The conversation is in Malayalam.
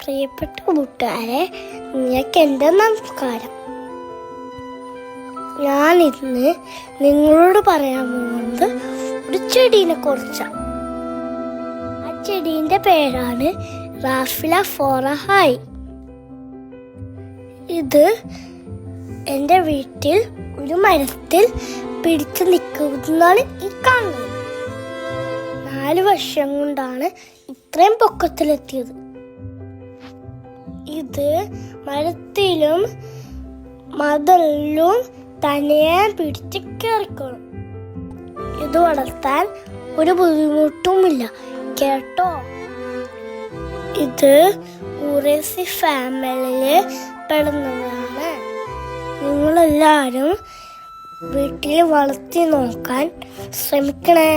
പ്രിയപ്പെട്ട കൂട്ടുകാരെ, നിങ്ങൾക്ക് എൻ്റെ നമസ്കാരം. ഞാൻ ഇന്ന് നിങ്ങളോട് പറയാൻ പോകുന്നത് ഒരു ചെടീനെ കുറിച്ചാണ്. ആ ചെടീൻ്റെ പേരാണ് റാഫില ഫോറഹായ്. ഇത് എൻ്റെ വീട്ടിൽ ഒരു മരത്തിൽ പിടിച്ചു നിൽക്കുന്നതാണ് ഈ കാണുന്നത്. 4 വർഷം കൊണ്ടാണ് ഇത്രയും പൊക്കത്തിലെത്തിയത്. ഇത് മരത്തിലും മതിലും തനിയെ പിടിച്ച് കയറിക്കണം. ഇത് വളർത്താൻ ഒരു ബുദ്ധിമുട്ടുമില്ല കേട്ടോ. ഇത് ഊറേസി ഫാമിലിയിൽ പെടുന്നതാണ്. നിങ്ങളെല്ലാവരും വീട്ടിൽ വളർത്തി നോക്കാൻ ശ്രമിക്കണേ.